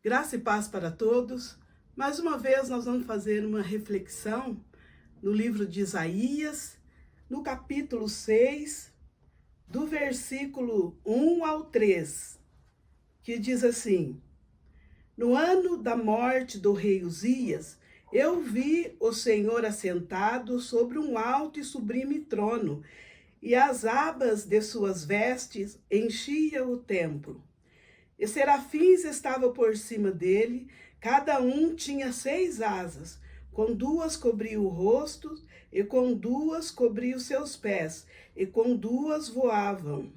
Graça e paz para todos. Mais uma vez nós vamos fazer uma reflexão no livro de Isaías, no capítulo 6, do versículo 1 ao 3, que diz assim: No ano da morte do rei Uzias, eu vi o Senhor assentado sobre um alto e sublime trono, e as abas de suas vestes enchiam o templo. E serafins estavam por cima dele, cada um tinha 6 asas, com 2 cobria o rosto, e com 2 cobria os seus pés, e com 2 voavam.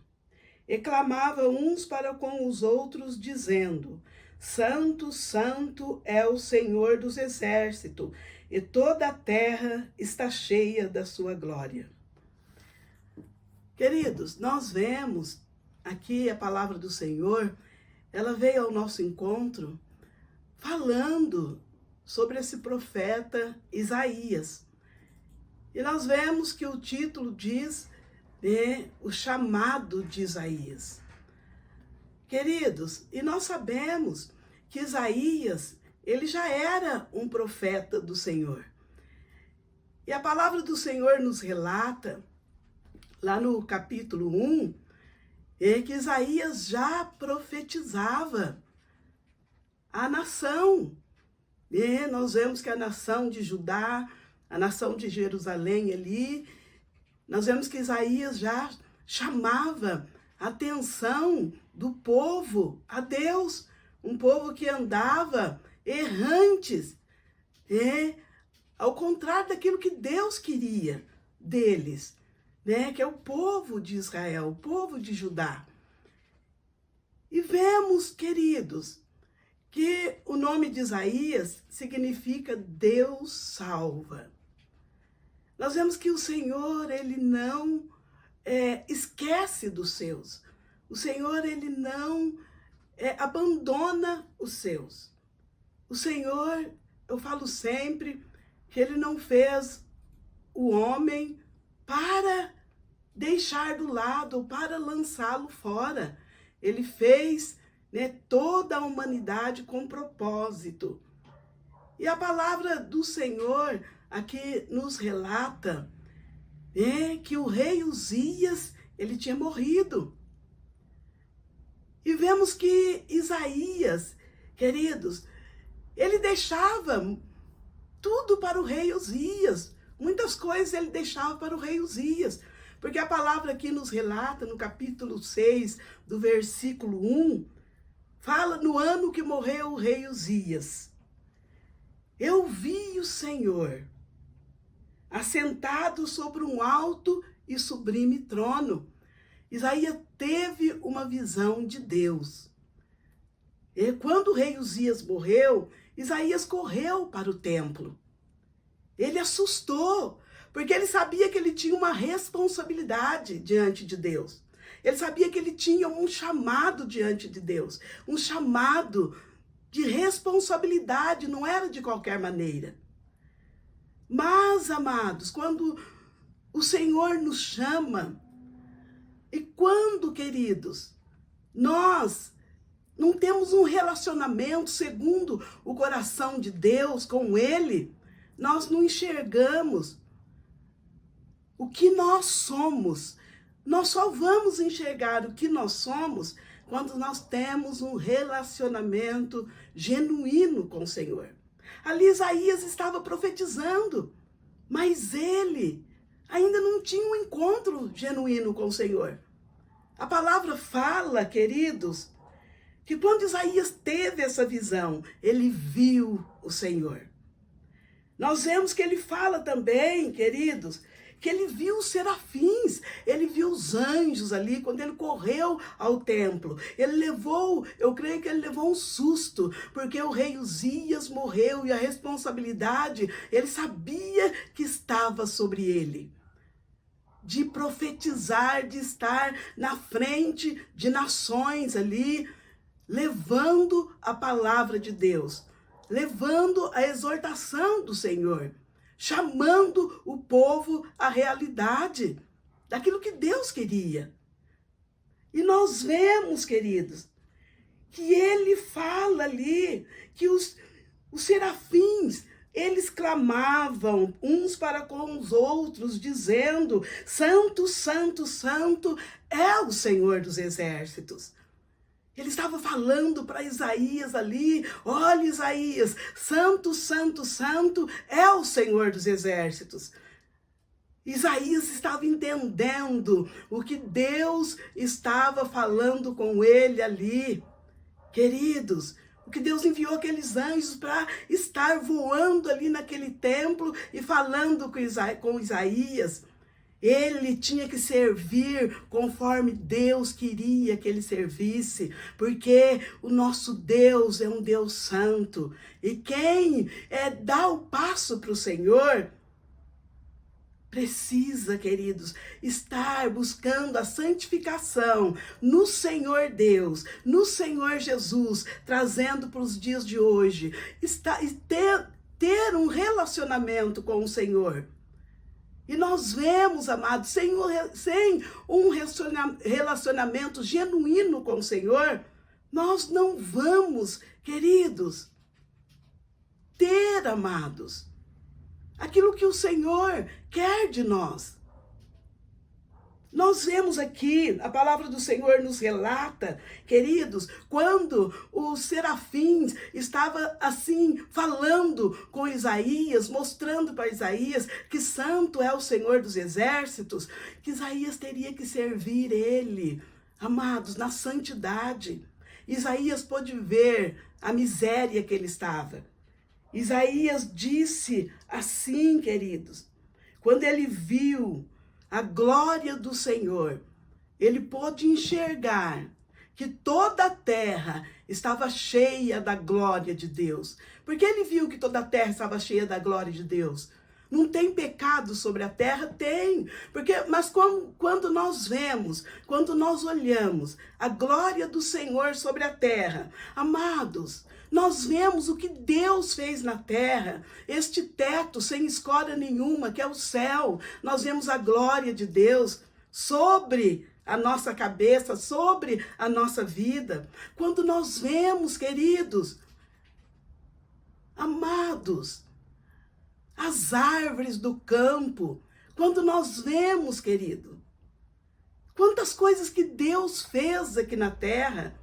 E clamavam uns para com os outros, dizendo: Santo, Santo é o Senhor dos exércitos, e toda a terra está cheia da sua glória. Queridos, nós vemos aqui a palavra do Senhor. Ela veio ao nosso encontro falando sobre esse profeta Isaías. E nós vemos que o título diz, o chamado de Isaías. Queridos, e nós sabemos que Isaías, ele já era um profeta do Senhor. E a palavra do Senhor nos relata, lá no capítulo 1, que Isaías já profetizava a nação. E nós vemos que a nação de Judá, a nação de Jerusalém ali, nós vemos que Isaías já chamava a atenção do povo a Deus, um povo que andava errantes, ao contrário daquilo que Deus queria deles, que é o povo de Israel, o povo de Judá. E vemos, queridos, que o nome de Isaías significa Deus salva. Nós vemos que o Senhor, ele não esquece dos seus. O Senhor, ele não abandona os seus. O Senhor, eu falo sempre, que ele não fez o homem para deixar do lado, ou para lançá-lo fora. Ele fez toda a humanidade com propósito. E a palavra do Senhor aqui nos relata que o rei Uzias, ele tinha morrido. E vemos que Isaías, queridos, ele deixava tudo para o rei Uzias. Muitas coisas ele deixava para o rei Uzias. Porque a palavra aqui nos relata, no capítulo 6, do versículo 1, fala no ano que morreu o rei Uzias. Eu vi o Senhor assentado sobre um alto e sublime trono. Isaías teve uma visão de Deus. E quando o rei Uzias morreu, Isaías correu para o templo. Ele assustou, porque ele sabia que ele tinha uma responsabilidade diante de Deus. Ele sabia que ele tinha um chamado diante de Deus. Um chamado de responsabilidade, não era de qualquer maneira. Mas, amados, quando o Senhor nos chama, e quando, queridos, nós não temos um relacionamento segundo o coração de Deus com Ele, nós não enxergamos o que nós somos. Nós só vamos enxergar o que nós somos quando nós temos um relacionamento genuíno com o Senhor. Ali Isaías estava profetizando, mas ele ainda não tinha um encontro genuíno com o Senhor. A palavra fala, queridos, que quando Isaías teve essa visão, ele viu o Senhor. Nós vemos que ele fala também, queridos, que ele viu os serafins, ele viu os anjos ali, quando ele correu ao templo. Ele levou, eu creio que ele levou um susto, porque o rei Uzias morreu e a responsabilidade, ele sabia que estava sobre ele. De profetizar, de estar na frente de nações ali, levando a palavra de Deus, levando a exortação do Senhor, chamando o povo à realidade daquilo que Deus queria. E nós vemos, queridos, que ele fala ali, que os serafins, eles clamavam uns para com os outros, dizendo: Santo, Santo, Santo é o Senhor dos Exércitos. Ele estava falando para Isaías ali: olha, Isaías, Santo, Santo, Santo é o Senhor dos Exércitos. Isaías estava entendendo o que Deus estava falando com ele ali. Queridos, o que Deus enviou aqueles anjos para estar voando ali naquele templo e falando com Isaías. Ele tinha que servir conforme Deus queria que ele servisse, porque o nosso Deus é um Deus santo. E quem dá o passo para o Senhor precisa, queridos, estar buscando a santificação no Senhor Deus, no Senhor Jesus, trazendo para os dias de hoje, ter um relacionamento com o Senhor. E nós vemos, amados, sem um relacionamento genuíno com o Senhor, nós não vamos, queridos, ter, amados, aquilo que o Senhor quer de nós. Nós vemos aqui, a palavra do Senhor nos relata, queridos, quando os serafins estavam assim, falando com Isaías, mostrando para Isaías que santo é o Senhor dos Exércitos, que Isaías teria que servir ele, amados, na santidade. Isaías pôde ver a miséria que ele estava. Isaías disse assim, queridos, quando ele viu a glória do Senhor, ele pôde enxergar que toda a terra estava cheia da glória de Deus. Porque ele viu que toda a terra estava cheia da glória de Deus. Não tem pecado sobre a terra? Tem. Mas quando nós vemos, quando nós olhamos a glória do Senhor sobre a terra, amados, nós vemos o que Deus fez na terra, este teto sem escória nenhuma, que é o céu. Nós vemos a glória de Deus sobre a nossa cabeça, sobre a nossa vida. Quando nós vemos, queridos, amados, as árvores do campo, quando nós vemos, querido, quantas coisas que Deus fez aqui na terra,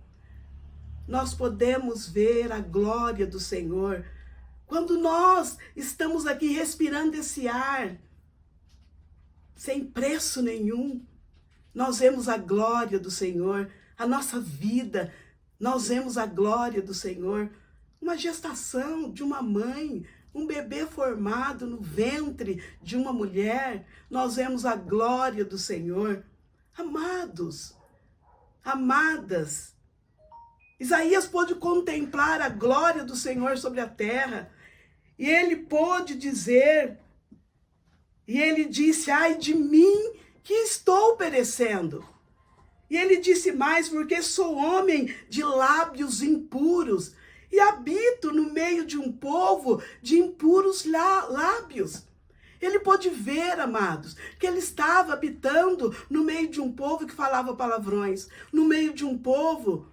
nós podemos ver a glória do Senhor. Quando nós estamos aqui respirando esse ar, sem preço nenhum, nós vemos a glória do Senhor. A nossa vida, nós vemos a glória do Senhor. Uma gestação de uma mãe, um bebê formado no ventre de uma mulher, nós vemos a glória do Senhor. Amados, amadas, Isaías pôde contemplar a glória do Senhor sobre a terra, e ele pôde dizer, e ele disse: ai de mim que estou perecendo. E ele disse mais: porque sou homem de lábios impuros, e habito no meio de um povo de impuros lábios. Ele pôde ver, amados, que ele estava habitando no meio de um povo que falava palavrões, no meio de um povo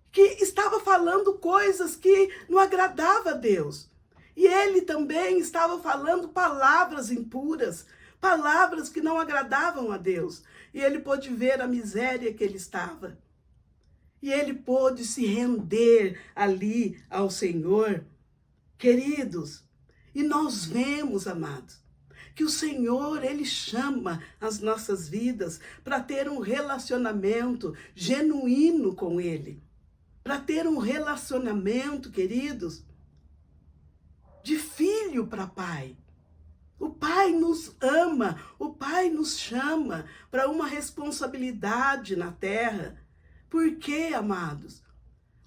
que estava falando coisas que não agradavam a Deus. E ele também estava falando palavras impuras, palavras que não agradavam a Deus. E ele pôde ver a miséria que ele estava. E ele pôde se render ali ao Senhor. Queridos, e nós vemos, amados, que o Senhor, ele chama as nossas vidas para ter um relacionamento genuíno com ele. Para ter um relacionamento, queridos, de filho para pai. O Pai nos ama, o Pai nos chama para uma responsabilidade na terra. Por quê, amados?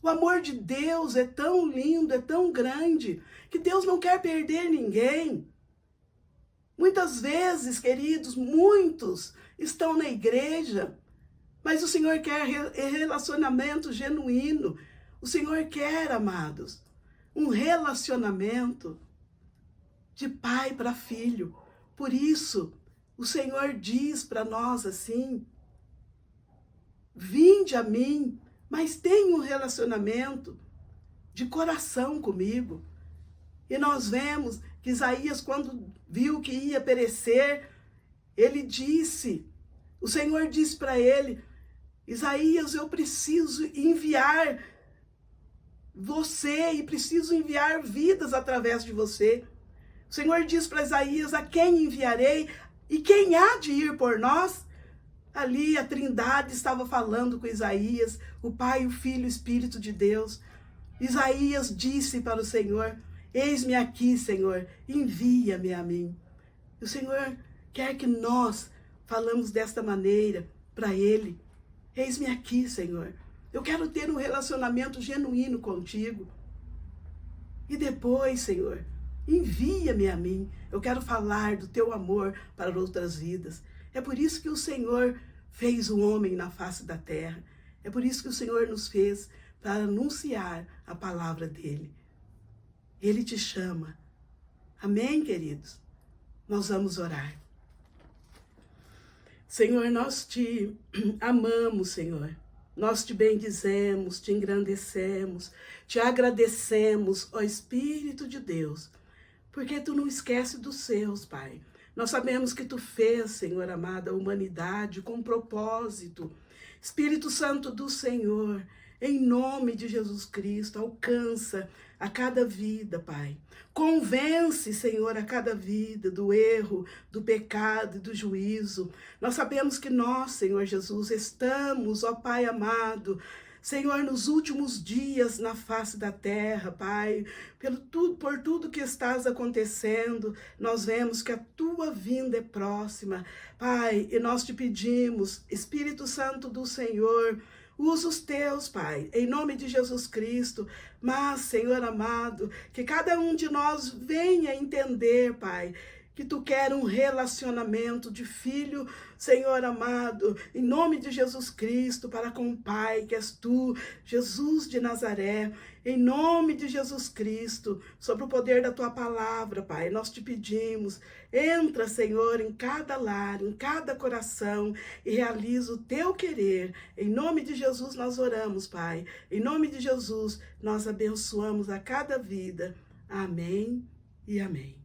O amor de Deus é tão lindo, é tão grande, que Deus não quer perder ninguém. Muitas vezes, queridos, muitos estão na igreja, mas o Senhor quer relacionamento genuíno. O Senhor quer, amados, um relacionamento de pai para filho. Por isso, o Senhor diz para nós assim: vinde a mim, mas tem um relacionamento de coração comigo. E nós vemos que Isaías, quando viu que ia perecer, ele disse, o Senhor disse para ele, Isaías, eu preciso enviar você e preciso enviar vidas através de você. O Senhor diz para Isaías, a quem enviarei e quem há de ir por nós? Ali a Trindade estava falando com Isaías, o Pai, o Filho e o Espírito de Deus. Isaías disse para o Senhor, eis-me aqui, Senhor, envia-me a mim. O Senhor quer que nós falamos desta maneira para Ele. Eis-me aqui, Senhor. Eu quero ter um relacionamento genuíno contigo. E depois, Senhor, envia-me a mim. Eu quero falar do teu amor para outras vidas. É por isso que o Senhor fez o homem na face da terra. É por isso que o Senhor nos fez para anunciar a palavra dele. Ele te chama. Amém, queridos? Nós vamos orar. Senhor, nós te amamos, Senhor. Nós te bendizemos, te engrandecemos, te agradecemos, ó Espírito de Deus, porque tu não esqueces dos seus, Pai. Nós sabemos que tu fez, Senhor amado, a humanidade com propósito. Espírito Santo do Senhor, em nome de Jesus Cristo, alcança a cada vida, Pai. Convence, Senhor, a cada vida do erro, do pecado e do juízo. Nós sabemos que nós, Senhor Jesus, estamos, ó Pai amado, Senhor, nos últimos dias na face da terra, Pai, por tudo que estás acontecendo, nós vemos que a tua vinda é próxima, Pai, e nós te pedimos, Espírito Santo do Senhor, usa os teus, Pai, em nome de Jesus Cristo, mas, Senhor amado, que cada um de nós venha entender, Pai, que tu quer um relacionamento de filho, Senhor amado, em nome de Jesus Cristo, para com o Pai, que és tu, Jesus de Nazaré, em nome de Jesus Cristo, sobre o poder da tua palavra, Pai, nós te pedimos, entra, Senhor, em cada lar, em cada coração, e realiza o teu querer, em nome de Jesus nós oramos, Pai, em nome de Jesus nós abençoamos a cada vida, amém e amém.